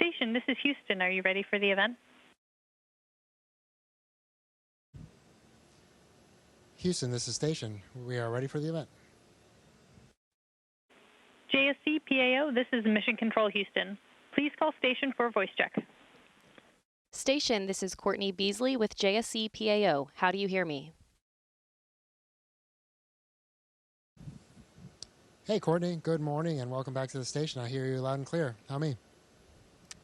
Station, this is Houston. Are you ready for the event? Houston, this is Station. We are ready for the event. JSC PAO, this is Mission Control Houston. Please call station for a voice check. Station, this is Courtney Beasley with JSC PAO. How do you hear me? Hey, Courtney. Good morning and welcome back to the station. I hear you loud and clear. How me?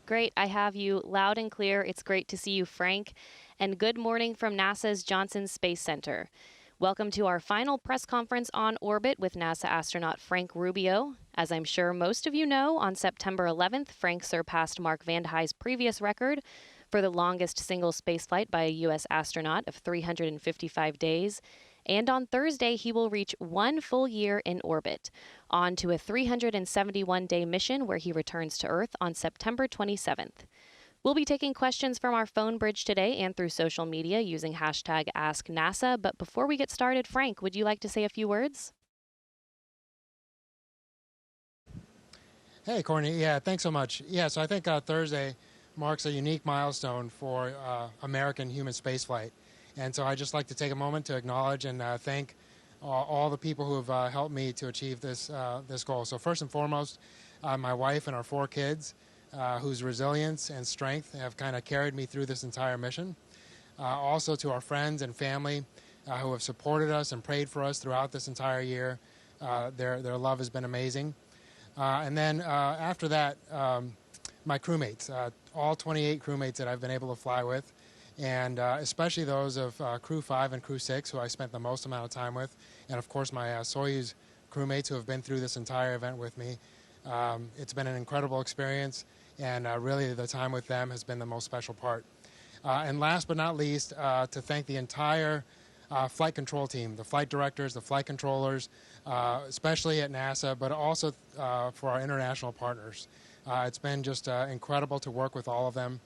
Great. I have you loud and clear. It's great to see you, Frank. And good morning from NASA's Johnson Space Center. Welcome to our final press conference on orbit with NASA astronaut Frank Rubio. As I'm sure most of you know, on September 11th, Frank surpassed Mark Vande Heij's previous record for the longest single spaceflight by a U.S. astronaut of 355 days. And on Thursday, he will reach 1 full year in orbit, on to a 371-day mission where he returns to Earth on September 27th. We'll be taking questions from our phone bridge today and through social media using hashtag AskNASA. But before we get started, Frank, would you like to say a few words? Hey, Courtney. Yeah, thanks so much. Yeah, so I think Thursday marks a unique milestone for American human spaceflight. And so I'd just like to take a moment to acknowledge and thank all the people who have helped me to achieve this goal. So first and foremost, my wife and our 4 kids, whose resilience and strength have kind of carried me through this entire mission. Also to our friends and family who have supported us and prayed for us throughout this entire year. Their love has been amazing. And then after that, my crewmates, all 28 crewmates that I've been able to fly with, and especially those of Crew 5 and Crew 6, who I spent the most amount of time with, and of course my Soyuz crewmates who have been through this entire event with me. It's been an incredible experience, and really the time with them has been the most special part. And last but not least, to thank the entire flight control team, the flight directors, the flight controllers, especially at NASA, but also for our international partners. It's been just incredible to work with all of them.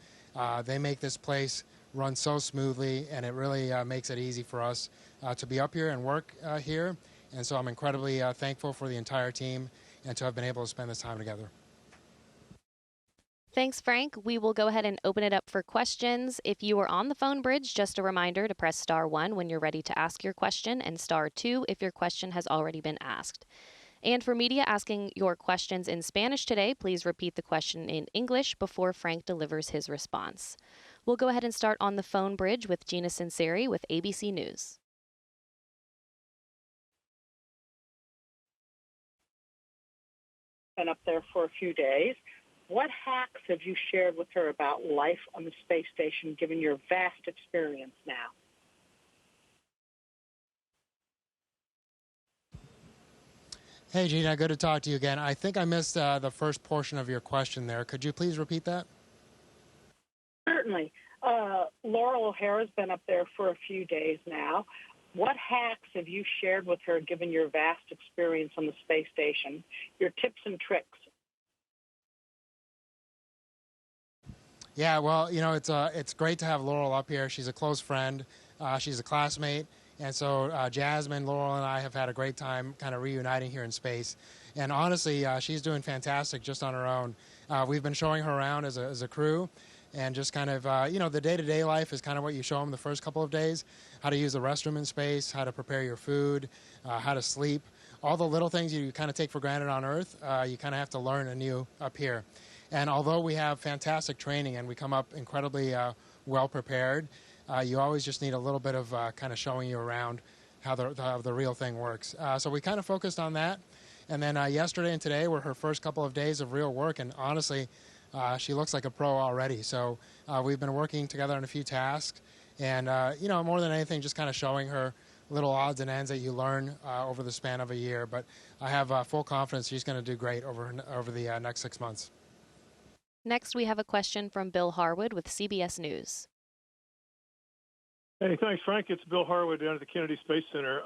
They make this place run so smoothly, and it really makes it easy for us to be up here and work here. And so I'm incredibly thankful for the entire team and to have been able to spend this time together. Thanks, Frank. We will go ahead and open it up for questions. If you are on the phone bridge, just a reminder to press *1 when you're ready to ask your question and *2 if your question has already been asked. And for media asking your questions in Spanish today, please repeat the question in English before Frank delivers his response. We'll go ahead and start on the phone bridge with Gina Sinceri with ABC News. Been up there for a few days. What hacks have you shared with her about life on the space station, given your vast experience now? Hey, Gina, good to talk to you again. I think I missed the first portion of your question there. Could you please repeat that? Certainly. Laurel O'Hara's been up there for a few days now. What hacks have you shared with her, given your vast experience on the space station, your tips and tricks? Yeah, well, you know, it's great to have Laurel up here. She's a close friend. She's a classmate. And so Jasmine, Laurel, and I have had a great time kind of reuniting here in space. And honestly, she's doing fantastic just on her own. We've been showing her around as a crew. And just kind of, you know, the day-to-day life is kind of what you show them the first couple of days. How to use the restroom in space, how to prepare your food, how to sleep. All the little things you kind of take for granted on Earth, you kind of have to learn anew up here. And although we have fantastic training and we come up incredibly well prepared, you always just need a little bit of kind of showing you around how the real thing works. So we kind of focused on that. And then yesterday and today were her first couple of days of real work. And honestly, she looks like a pro already. So we've been working together on a few tasks. And, you know, more than anything, just kind of showing her little odds and ends that you learn over the span of a year. But I have full confidence she's going to do great over the next 6 months. Next, we have a question from Bill Harwood with CBS News. Hey, thanks, Frank. It's Bill Harwood down at the Kennedy Space Center.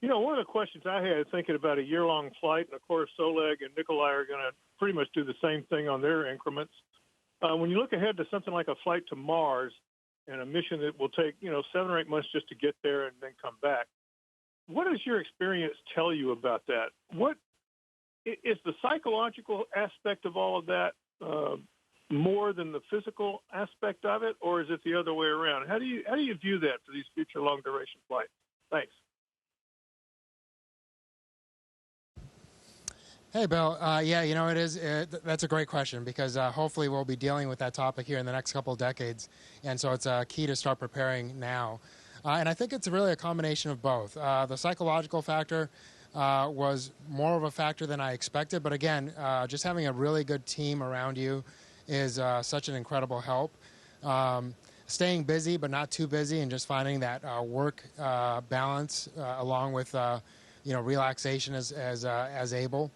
You know, one of the questions I had thinking about a year-long flight, and of course Oleg and Nikolai are going to pretty much do the same thing on their increments. When you look ahead to something like a flight to Mars and a mission that will take, 7 or 8 months just to get there and then come back, what does your experience tell you about that? What is the psychological aspect of all of that more than the physical aspect of it, or is it the other way around? How do you view that for these future long duration flights? Thanks. Hey, Bill. Yeah, it is. That's a great question because hopefully we'll be dealing with that topic here in the next couple of decades, and so it's key to start preparing now. And I think it's really a combination of both. The psychological factor was more of a factor than I expected, but again, just having a really good team around you is such an incredible help. Staying busy, but not too busy, and just finding that work balance along with relaxation as able.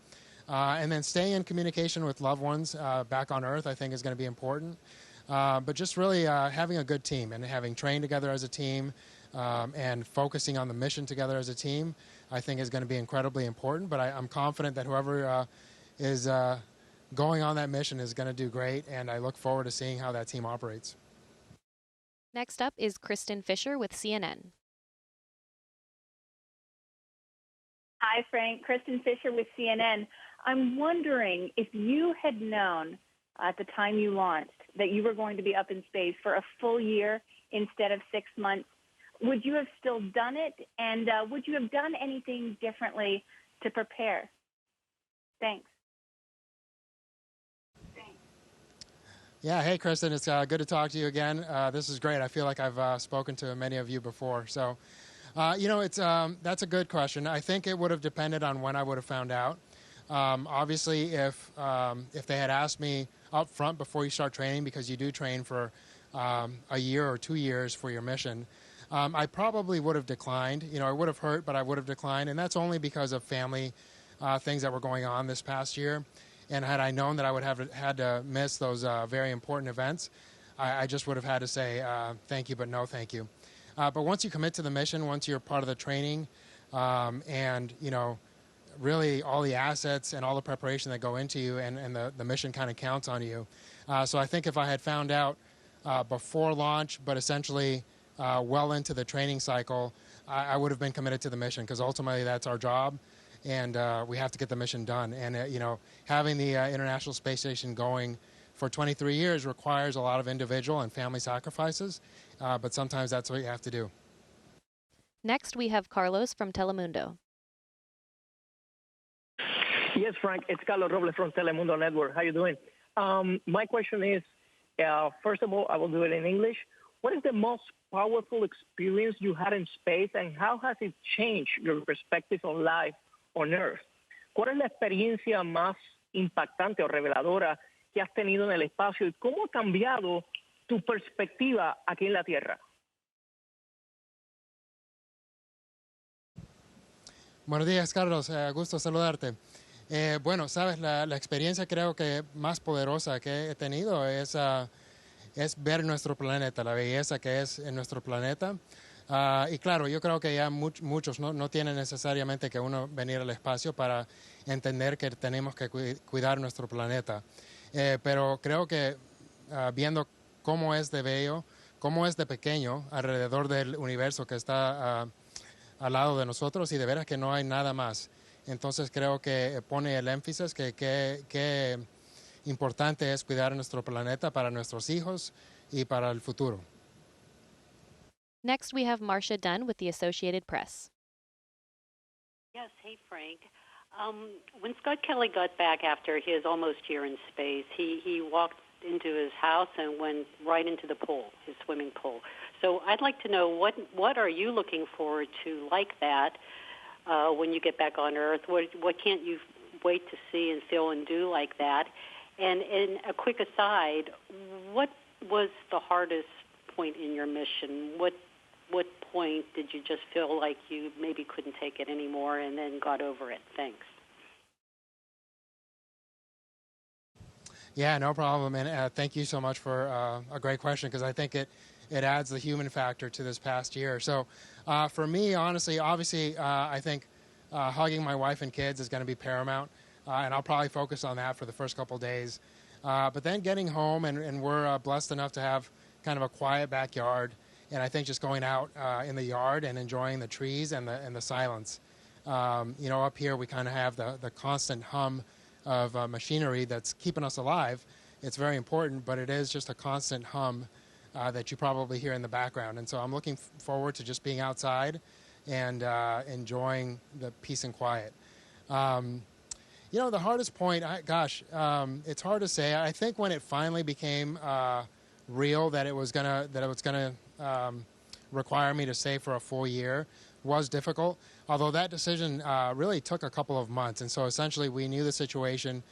And then staying in communication with loved ones back on Earth, I think, is going to be important. But just really having a good team and having trained together as a team and focusing on the mission together as a team, I think is going to be incredibly important. But I'm confident that whoever is going on that mission is going to do great, and I look forward to seeing how that team operates. Next up is Kristen Fisher with CNN. Hi, Frank. Kristen Fisher with CNN. I'm wondering if you had known at the time you launched that you were going to be up in space for a full year instead of 6 months, would you have still done it? And would you have done anything differently to prepare? Thanks. Yeah, hey, Kristen. It's good to talk to you again. This is great. I feel like I've spoken to many of you before. So, that's a good question. I think it would have depended on when I would have found out. Obviously, if they had asked me up front before you start training, because you do train for a year or 2 years for your mission, I probably would have declined. It would have hurt, but I would have declined, and that's only because of family things that were going on this past year. And had I known that I would have had to miss those very important events, I just would have had to say thank you, but no thank you. But once you commit to the mission, once you're part of the training, and really all the assets and all the preparation that go into you, and the mission kind of counts on you. So I think if I had found out before launch, but essentially well into the training cycle, I would have been committed to the mission, because ultimately that's our job, and we have to get the mission done. And having the International Space Station going for 23 years requires a lot of individual and family sacrifices, but sometimes that's what you have to do. Next, we have Carlos from Telemundo. Yes, Frank, it's Carlos Robles from Telemundo Network. How you doing? My question is, first of all, I will do it in English. What is the most powerful experience you had in space, and how has it changed your perspective on life on Earth? ¿Cuál es la experiencia más impactante o reveladora que has tenido en el espacio, y cómo ha cambiado tu perspectiva aquí en la Tierra? Buenos días, Carlos. Gusto saludarte. Bueno, sabes, la experiencia creo que más poderosa que he tenido es ver nuestro planeta, la belleza que es en nuestro planeta. Y claro, yo creo que ya muchos no tienen necesariamente que uno venir al espacio para entender que tenemos que cuidar nuestro planeta. Pero creo que viendo cómo es de bello, cómo es de pequeño alrededor del universo que está al lado de nosotros, y de veras que no hay nada más. Entonces creo que pone el énfasis que importante es cuidar nuestro planeta para nuestros hijos y para el futuro. Next, we have Marcia Dunn with the Associated Press. Yes, hey, Frank. When Scott Kelly got back after his almost year in space, he walked into his house and went right into the pool, his swimming pool. So I'd like to know what are you looking forward to like that when you get back on Earth? What can't you wait to see and feel and do like that? And in a quick aside, what was the hardest point in your mission? What point did you just feel like you maybe couldn't take it anymore and then got over it? Thanks. Yeah, no problem. And thank you so much for a great question, because I think it adds the human factor to this past year. So for me, honestly, obviously, I think hugging my wife and kids is going to be paramount. And I'll probably focus on that for the first couple of days. But then getting home, and we're blessed enough to have kind of a quiet backyard. And I think just going out in the yard and enjoying the trees and the silence. Up here we kind of have the constant hum of machinery that's keeping us alive. it's very important, but it is just a constant hum that you probably hear in the background. And so I'm looking forward to just being outside and enjoying the peace and quiet. The hardest point, it's hard to say. I think when it finally became real that it was gonna require me to stay for a full year was difficult. Although that decision really took a couple of months, and so essentially we knew the situation,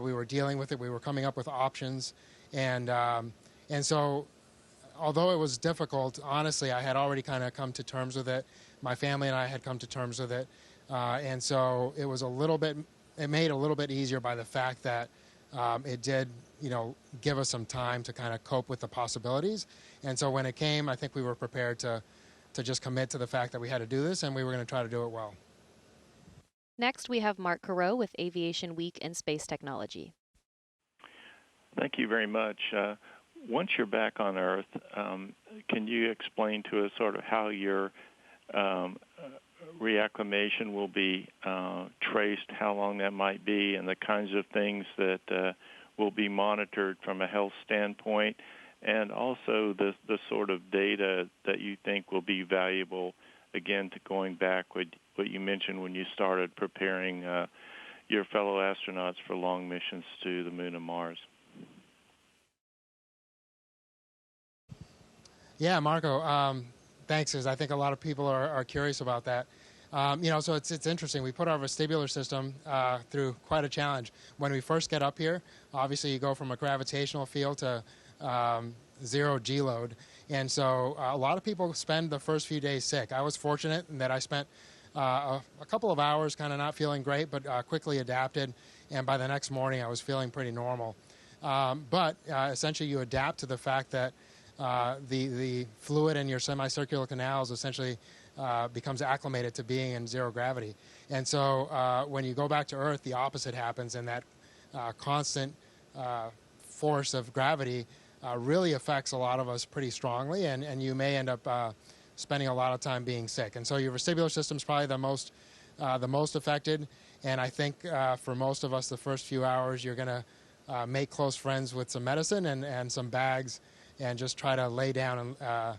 we were dealing with it, we were coming up with options, and so although it was difficult, honestly, I had already kind of come to terms with it. My family and I had come to terms with it, and so it was it made it a little bit easier by the fact that it did, give us some time to kind of cope with the possibilities. And so when it came, I think we were prepared to just commit to the fact that we had to do this, and we were going to try to do it well. Next, we have Mark Carreau with Aviation Week and Space Technology. Thank you very much. Once you're back on Earth, can you explain to us sort of how your reacclimation will be traced, how long that might be, and the kinds of things that will be monitored from a health standpoint, and also the sort of data that you think will be valuable, again, to going back with what you mentioned when you started preparing your fellow astronauts for long missions to the Moon and Mars? Yeah, Marco, thanks, because I think a lot of people are curious about that. So it's interesting. We put our vestibular system through quite a challenge. When we first get up here, obviously you go from a gravitational field to zero G load. And so a lot of people spend the first few days sick. I was fortunate in that I spent a couple of hours kind of not feeling great, but quickly adapted. And by the next morning, I was feeling pretty normal. But essentially you adapt to the fact that the fluid in your semicircular canals essentially becomes acclimated to being in zero gravity. And so when you go back to Earth, the opposite happens, and that constant force of gravity really affects a lot of us pretty strongly, and you may end up spending a lot of time being sick. And so your vestibular system is probably the most affected, and I think for most of us, the first few hours, you're going to make close friends with some medicine and some bags, and just try to lay down and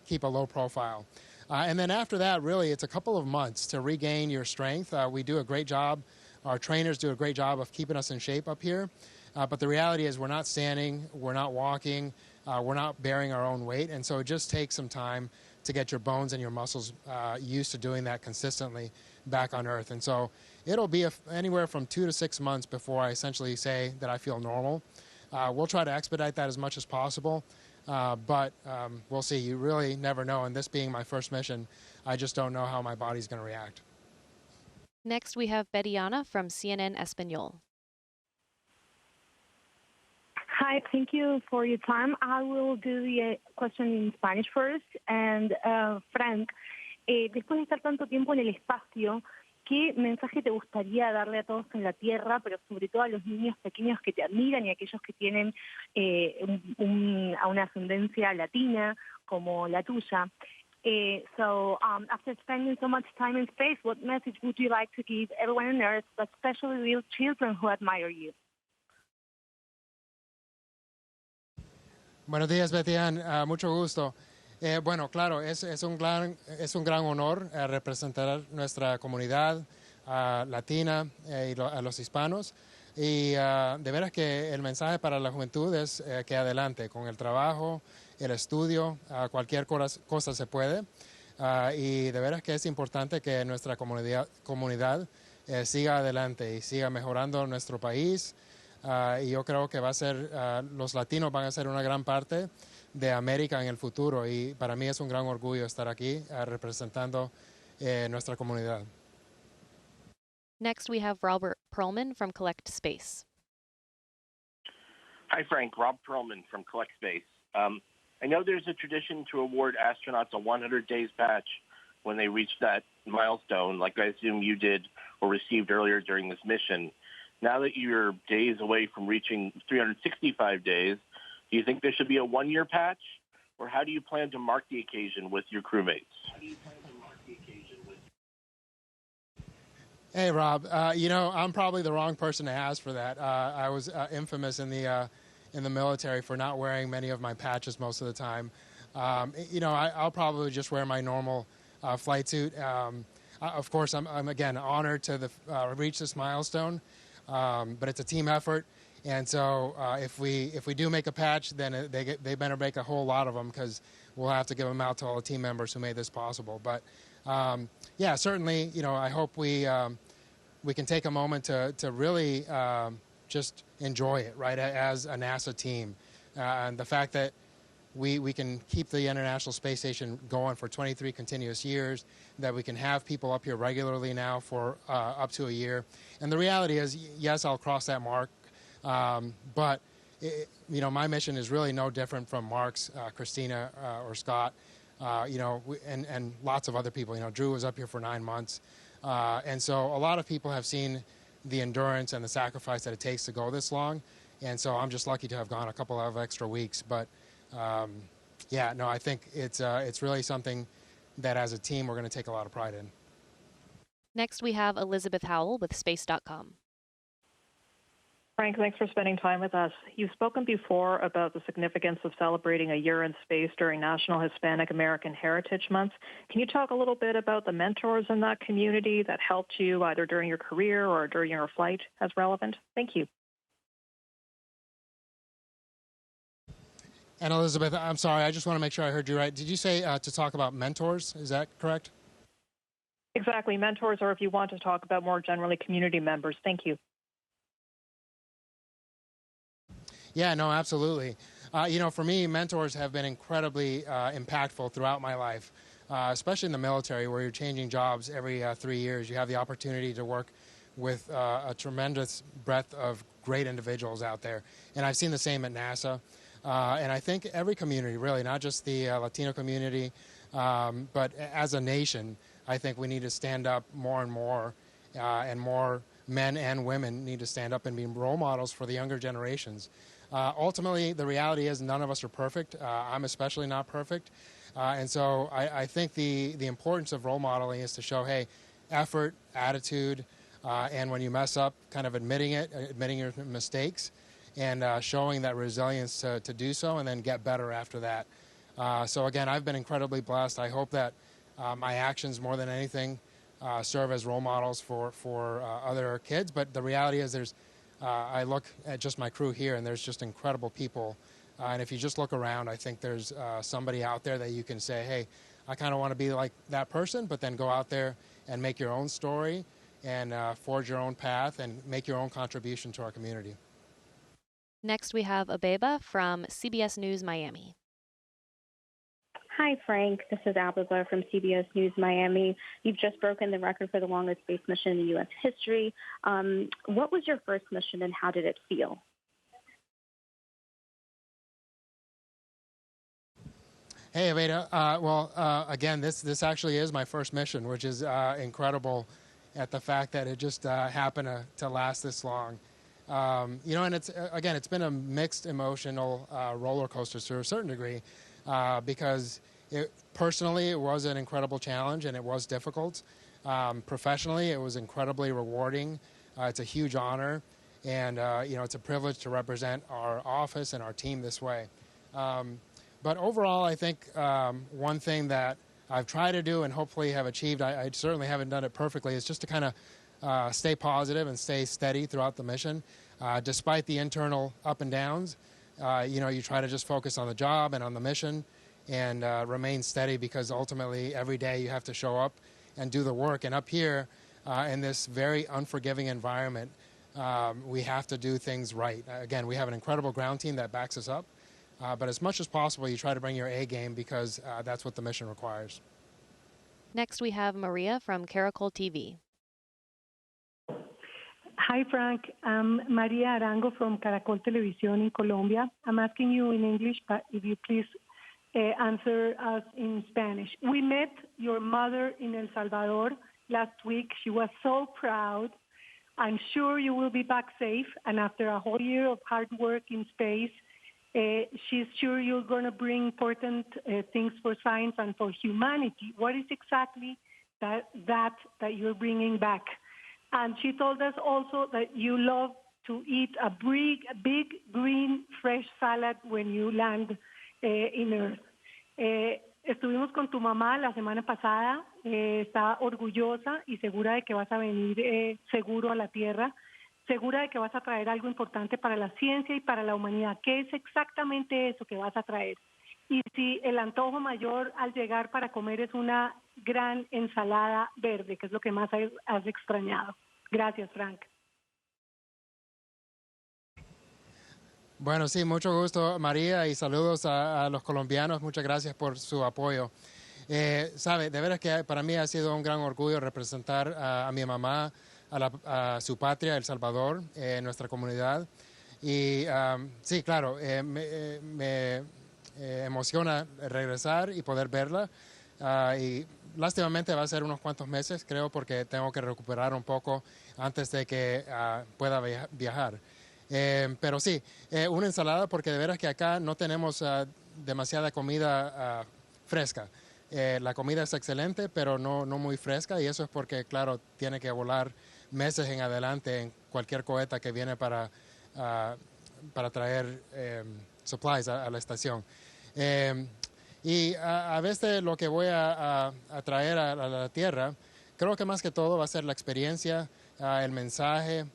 keep a low profile. And then after that, really, it's a couple of months to regain your strength. We do a great job. Our trainers do a great job of keeping us in shape up here. But the reality is we're not standing, we're not walking, we're not bearing our own weight. And so it just takes some time to get your bones and your muscles used to doing that consistently back on Earth. And so it'll be anywhere from 2 to 6 months before I essentially say that I feel normal. We'll try to expedite that as much as possible, but we'll see. You really never know. And this being my first mission, I just don't know how my body's going to react. Next, we have Betiana from CNN Espanol. Hi, thank you for your time. I will do the question in Spanish first. And Frank, después de estar tanto tiempo en el espacio, ¿qué mensaje te gustaría darle a todos en la Tierra, pero sobre todo a los niños pequeños que te admiran y a aquellos que tienen a una ascendencia latina como la tuya? So after spending so much time in space, what message would you like to give everyone on Earth, but especially little children who admire you? Buenos días, Betian. Mucho gusto. Bueno, claro, es un gran honor representar nuestra comunidad latina y a los hispanos. Y de veras que el mensaje para la juventud es que adelante con el trabajo, el estudio, cualquier cosa se puede. Y de veras que es importante que nuestra comunidad siga adelante y siga mejorando nuestro país. Y yo creo que los latinos van a ser una gran parte de América en el futuro, y para mí es un gran orgullo estar aquí representando nuestra comunidad. Next, we have Robert Perlman from Collect Space. Hi, Frank. Rob Perlman from Collect Space. I know there's a tradition to award astronauts a 100 days patch when they reach that milestone, like I assume you did or received earlier during this mission. Now that you're days away from reaching 365 days, do you think there should be a one-year patch? Or how do you plan to mark the occasion with your crewmates? Hey, Rob. I'm probably the wrong person to ask for that. I was infamous in the military for not wearing many of my patches most of the time. I'll probably just wear my normal flight suit. Of course, I'm again honored to reach this milestone, but it's a team effort. And so if we do make a patch, then they better make a whole lot of them, because we'll have to give them out to all the team members who made this possible. But yeah, certainly, I hope we can take a moment to really just enjoy it, right, as a NASA team. And the fact that we can keep the International Space Station going for 23 continuous years, that we can have people up here regularly now for up to a year. And the reality is, yes, I'll cross that mark, but my mission is really no different from Mark's, Christina, or Scott, and lots of other people. Drew was up here for 9 months. And so a lot of people have seen the endurance and the sacrifice that it takes to go this long. And so I'm just lucky to have gone a couple of extra weeks. But I think it's really something that as a team we're going to take a lot of pride in. Next, we have Elizabeth Howell with Space.com. Frank, thanks for spending time with us. You've spoken before about the significance of celebrating a year in space during National Hispanic American Heritage Month. Can you talk a little bit about the mentors in that community that helped you either during your career or during your flight as relevant? Thank you. And Elizabeth, I'm sorry, I just want to make sure I heard you right. Did you say to talk about mentors? Is that correct? Exactly, mentors, or if you want to talk about more generally community members. Thank you. Yeah, no, absolutely. For me, mentors have been incredibly impactful throughout my life, especially in the military, where you're changing jobs every 3 years. You have the opportunity to work with a tremendous breadth of great individuals out there. And I've seen the same at NASA. And I think every community, really, not just the Latino community, but as a nation, I think we need to stand up more and more men and women need to stand up and be role models for the younger generations. Ultimately, the reality is none of us are perfect. I'm especially not perfect. And so I think the importance of role modeling is to show, hey, effort, attitude, and when you mess up, kind of admitting your mistakes, and showing that resilience to do so and then get better after that. So again, I've been incredibly blessed. I hope that my actions, more than anything, serve as role models for other kids. But the reality is I look at just my crew here, and there's just incredible people. And if you just look around, I think there's somebody out there that you can say, hey, I kind of want to be like that person, but then go out there and make your own story and forge your own path and make your own contribution to our community. Next, we have Abeba from CBS News Miami. Hi, Frank. This is Abeba from CBS News Miami. You've just broken the record for the longest space mission in U.S. history. What was your first mission and how did it feel? Hey, Aveda. Again, this actually is my first mission, which is incredible at the fact that it just happened to last this long. And it's been a mixed emotional roller coaster to a certain degree, because personally it was an incredible challenge and it was difficult. Professionally, it was incredibly rewarding. It's a huge honor, and it's a privilege to represent our office and our team this way. But overall, I think one thing that I've tried to do and hopefully have achieved, I certainly haven't done it perfectly, is just to kind of stay positive and stay steady throughout the mission. Despite the internal up and downs, you try to just focus on the job and on the mission and remain steady, because ultimately every day you have to show up and do the work. And up here in this very unforgiving environment, we have to do things right. Again, we have an incredible ground team that backs us up, but as much as possible you try to bring your A game, because that's what the mission requires. Next, we have Maria from Caracol TV. Hi, Frank. I'm Maria Arango from Caracol Televisión in Colombia. I'm asking you in English, but if you please answer us in Spanish. We met your mother in El Salvador last week. She was so proud. I'm sure you will be back safe. And after a whole year of hard work in space, she's sure you're going to bring important things for science and for humanity. What is exactly that you're bringing back? And she told us also that you love to eat a big green fresh salad when you land in Earth. Estuvimos con tu mamá la semana pasada, está orgullosa y segura de que vas a venir seguro a la Tierra, segura de que vas a traer algo importante para la ciencia y para la humanidad. ¿Qué es exactamente eso que vas a traer? Y si el antojo mayor al llegar para comer es una gran ensalada verde, que es lo que más has extrañado. Gracias, Frank. Bueno, sí, mucho gusto, María, y saludos a los colombianos. Muchas gracias por su apoyo. Sabe, de veras que para mí ha sido un gran orgullo representar a mi mamá, a su patria, El Salvador, nuestra comunidad. Y sí, claro, me emociona regresar y poder verla. Y lástimamente va a ser unos cuantos meses, creo, porque tengo que recuperar un poco antes de que pueda viajar. Pero sí, una ensalada, porque de veras que acá no tenemos demasiada comida fresca. La comida es excelente, pero no muy fresca, y eso es porque, claro, tiene que volar meses en adelante en cualquier coheta que viene para traer supplies a la estación. Y a veces lo que voy a traer a la Tierra, creo que más que todo va a ser la experiencia, el mensaje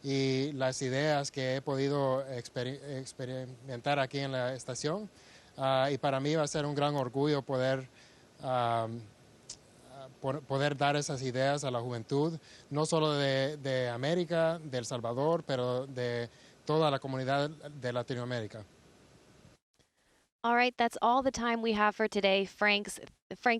y las ideas que he podido experimentar aquí en la estación. Y para mí va a ser un gran orgullo poder dar esas ideas a la juventud, no solo de América, de El Salvador, pero de toda la comunidad de Latinoamérica. All right, that's all the time we have for today. Frank,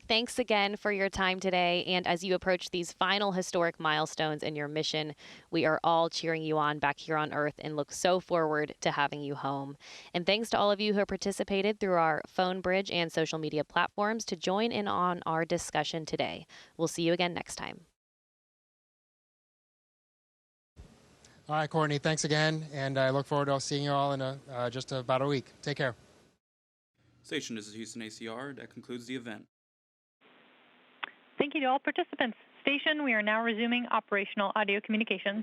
thanks again for your time today. And as you approach these final historic milestones in your mission, we are all cheering you on back here on Earth and look so forward to having you home. And thanks to all of you who participated through our phone bridge and social media platforms to join in on our discussion today. We'll see you again next time. All right, Courtney, thanks again. And I look forward to seeing you all in just about a week. Take care. Station, this is Houston ACR. That concludes the event. Thank you to all participants. Station, we are now resuming operational audio communications.